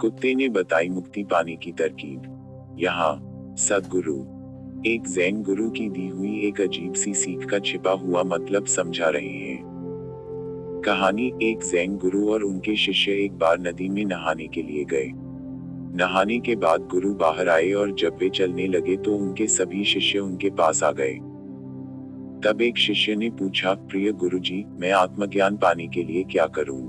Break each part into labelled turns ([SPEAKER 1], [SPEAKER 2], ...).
[SPEAKER 1] कुत्ते ने बताई मुक्ति पाने की तरकीब। यहाँ सदगुरु एक ज़ैन गुरु की दी हुई एक अजीब सी सीख का छिपा हुआ मतलब समझा रहे हैं। कहानी एक ज़ैन गुरु और उनके शिष्य एक बार नदी में नहाने के लिए गए। नहाने के बाद गुरु बाहर आए और जब वे चलने लगे तो उनके सभी शिष्य उनके पास आ गए। तब एक शिष्य ने पूछा, प्रिय गुरुजी, मैं आत्मज्ञान पाने के लिए क्या करूं?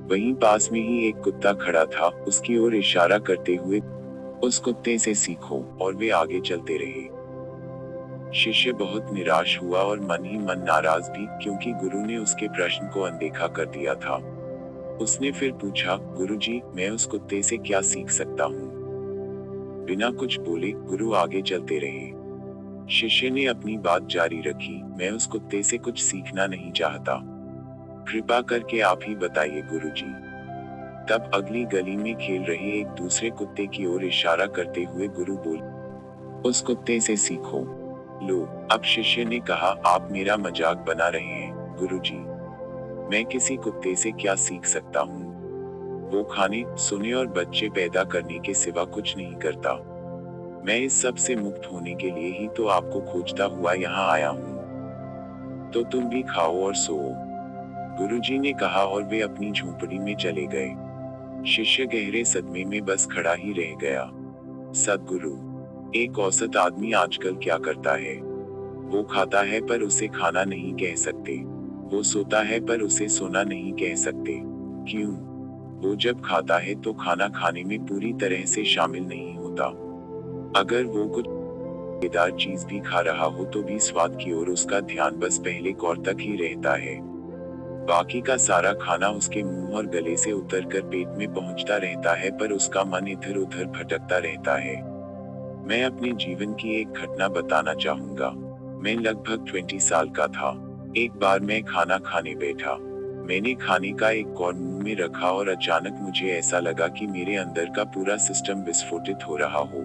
[SPEAKER 1] वहीं पास में ही एक कुत्ता खड़ा था, उसकी ओर इशारा करते हुए, उस कुत्ते से सीखो, और वे आगे चलते रहे। शिष्य बहुत निराश हुआ और मन ही मन नाराज भी, क्योंकि गुरु ने उसके प्रश्न को अनदेखा कर दिया था। उसने फिर पूछा, गुरुजी, मैं उस कुत्ते से क्या सीख सकता हूँ? बिना कुछ बोले गुरु आगे चलते रहे। शिष्य ने अपनी बात जारी रखी, मैं उस कुत्ते से कुछ सीखना नहीं चाहता, कृपा करके आप ही बताइए गुरुजी। तब अगली गली में खेल रहे एक दूसरे कुत्ते की ओर इशारा करते हुए गुरु बोले, उस कुत्ते से सीखो। लो, अब शिष्य ने कहा, आप मेरा मजाक बना रहे हैं गुरुजी, मैं किसी कुत्ते से क्या सीख सकता हूँ? वो खाने, सोने और बच्चे पैदा करने के सिवा कुछ नहीं करता। मैं इस सब से मुक्त होने के लिए ही तो आपको खोजता हुआ यहाँ आया हूँ। तो तुम भी खाओ और सोओ, गुरुजी ने कहा, और वे अपनी झोंपड़ी में चले गए। शिष्य गहरे सदमे में बस खड़ा ही रह गया। सदगुरु एक औसत आदमी आजकल क्या करता है? वो खाता है पर उसे खाना नहीं कह सकते, वो सोता है पर उसे सोना नहीं कह सकते। क्यों? वो जब खाता है तो खाना खाने में पूरी तरह से शामिल नहीं होता। अगर वो कुछ मजेदार चीज भी खा रहा हो तो भी स्वाद की ओर उसका ध्यान बस पहले कौर तक ही रहता है। बाकी का सारा खाना उसके मुंह और गले से उतरकर पेट में पहुंचता रहता है, पर उसका मन इधर उधर भटकता रहता है। मैं अपने जीवन की एक घटना बताना चाहूंगा। मैं लगभग 20 साल का था। एक बार मैं खाना खाने बैठा। मैंने खाने का एक कौर मुंह में रखा और अचानक मुझे ऐसा लगा कि मेरे अंदर का पूरा सिस्टम विस्फोटित हो रहा हो।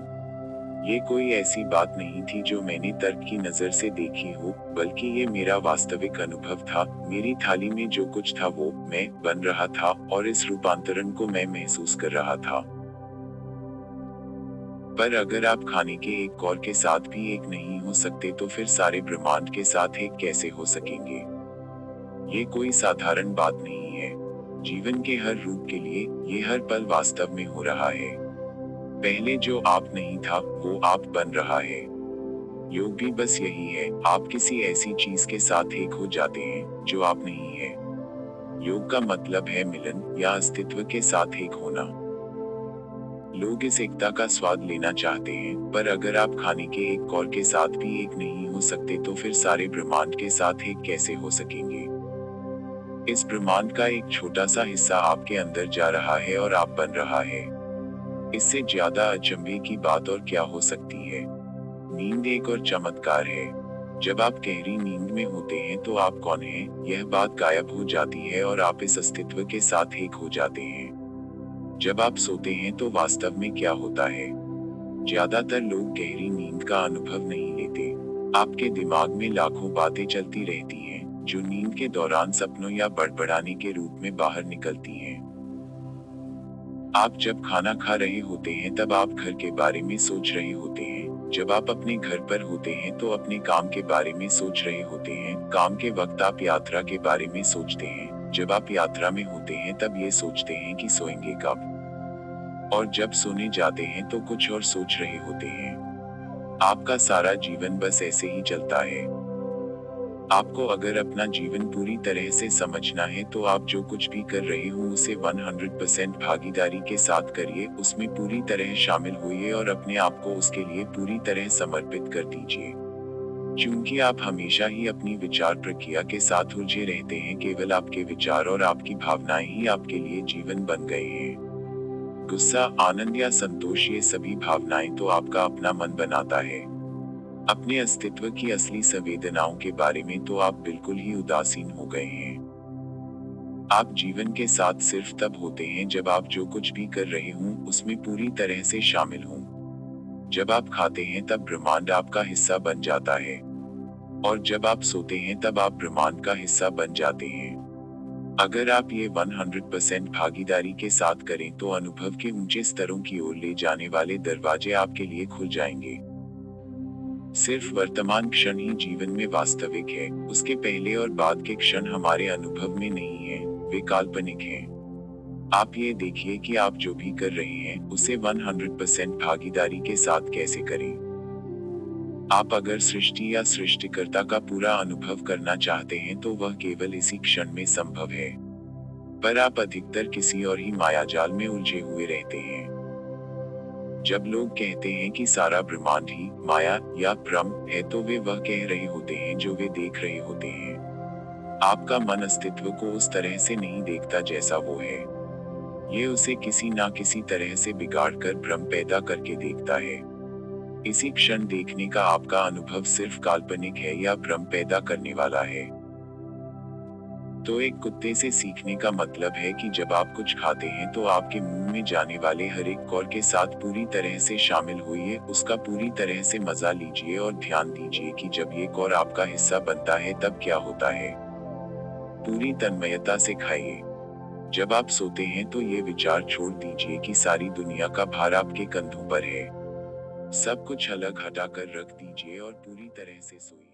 [SPEAKER 1] ये कोई ऐसी बात नहीं थी जो मैंने तर्क की नजर से देखी हो, बल्कि ये मेरा वास्तविक अनुभव था। मेरी थाली में जो कुछ था वो मैं बन रहा था, और इस रूपांतरण को मैं महसूस कर रहा था। पर अगर आप खाने के एक कौर के साथ भी एक नहीं हो सकते तो फिर सारे ब्रह्मांड के साथ एक कैसे हो सकेंगे? ये कोई साधारण बात नहीं है। जीवन के हर रूप के लिए ये हर पल वास्तव में हो रहा है। पहले जो आप नहीं था वो आप बन रहा है। योग भी बस यही है, आप किसी ऐसी चीज के साथ एक हो जाते हैं जो आप नहीं है। योग का मतलब है मिलन या अस्तित्व के साथ एक होना। लोग इस एकता का स्वाद लेना चाहते हैं, पर अगर आप खाने के एक कौर के साथ भी एक नहीं हो सकते तो फिर सारे ब्रह्मांड के साथ एक कैसे हो सकेंगे? इस ब्रह्मांड का एक छोटा सा हिस्सा आपके अंदर जा रहा है और आप बन रहा है। इससे ज्यादा अचंभे की बात और क्या हो सकती है? नींद एक और चमत्कार है। जब आप गहरी नींद में होते हैं तो आप कौन हैं, यह बात गायब हो जाती है और आप इस अस्तित्व के साथ एक हो जाते हैं। जब आप सोते हैं तो वास्तव में क्या होता है? ज्यादातर लोग गहरी नींद का अनुभव नहीं लेते। आपके दिमाग में लाखों बातें चलती रहती हैं, जो नींद के दौरान सपनों या बड़बड़ाने के रूप में बाहर निकलती हैं। आप जब खाना खा रहे होते हैं तब आप घर के बारे में सोच रहे होते हैं। जब आप अपने घर पर होते हैं तो अपने काम के बारे में सोच रहे होते हैं। काम के वक्त आप यात्रा के बारे में सोचते हैं। जब आप यात्रा में होते हैं तब ये सोचते हैं कि सोएंगे कब। और जब सोने जाते हैं तो कुछ और सोच रहे होते हैं। आपका सारा जीवन बस ऐसे ही चलता है। आपको अगर अपना जीवन पूरी तरह से समझना है तो आप जो कुछ भी कर रहे हो उसे 100% भागीदारी के साथ करिए, उसमें पूरी तरह शामिल होइए और अपने आप को उसके लिए पूरी तरह समर्पित कर दीजिए। क्योंकि आप हमेशा ही अपनी विचार प्रक्रिया के साथ उलझे रहते हैं, केवल आपके विचार और आपकी भावनाएं ही आपके लिए जीवन बन गए हैं। गुस्सा, आनंद या संतोष, ये सभी भावनाएं तो आपका अपना मन बनाता है। अपने अस्तित्व की असली संवेदनाओं के बारे में तो आप बिल्कुल ही उदासीन हो गए हैं। आप जीवन के साथ सिर्फ तब होते हैं जब आप जो कुछ भी कर रहे हों उसमें पूरी तरह से शामिल हों। जब आप खाते हैं तब ब्रह्मांड आपका हिस्सा बन जाता है, और जब आप सोते हैं तब आप ब्रह्मांड का हिस्सा बन जाते हैं। अगर आप ये 100% भागीदारी के साथ करें तो अनुभव के ऊंचे स्तरों की ओर ले जाने वाले दरवाजे आपके लिए खुल जाएंगे। सिर्फ वर्तमान क्षण ही जीवन में वास्तविक है, उसके पहले और बाद के क्षण हमारे अनुभव में नहीं है, वे काल्पनिक हैं। आप ये देखिए कि आप जो भी कर रहे हैं उसे 100% भागीदारी के साथ कैसे करें। आप अगर सृष्टि या सृष्टिकर्ता का पूरा अनुभव करना चाहते हैं तो वह केवल इसी क्षण में संभव है, पर आप अधिकतर किसी और ही मायाजाल में उलझे हुए रहते हैं। जब लोग कहते हैं कि सारा ब्रह्मांड ही माया या भ्रम है तो वे वह कह रहे होते हैं जो वे देख रहे होते हैं। आपका मन अस्तित्व को उस तरह से नहीं देखता जैसा वो है। ये उसे किसी ना किसी तरह से बिगाड़ कर भ्रम पैदा करके देखता है। इसी क्षण देखने का आपका अनुभव सिर्फ काल्पनिक है या भ्रम पैदा करने वाला है। तो एक कुत्ते से सीखने का मतलब है कि जब आप कुछ खाते हैं तो आपके मुंह में जाने वाले हर एक कौर के साथ पूरी तरह से शामिल होइए, उसका पूरी तरह से मजा लीजिए और ध्यान दीजिए कि जब ये कौर आपका हिस्सा बनता है तब क्या होता है। पूरी तन्मयता से खाइए। जब आप सोते हैं तो ये विचार छोड़ दीजिए कि सारी दुनिया का भार आपके कंधों पर है। सब कुछ अलग हटाकर रख दीजिए और पूरी तरह से सोइए।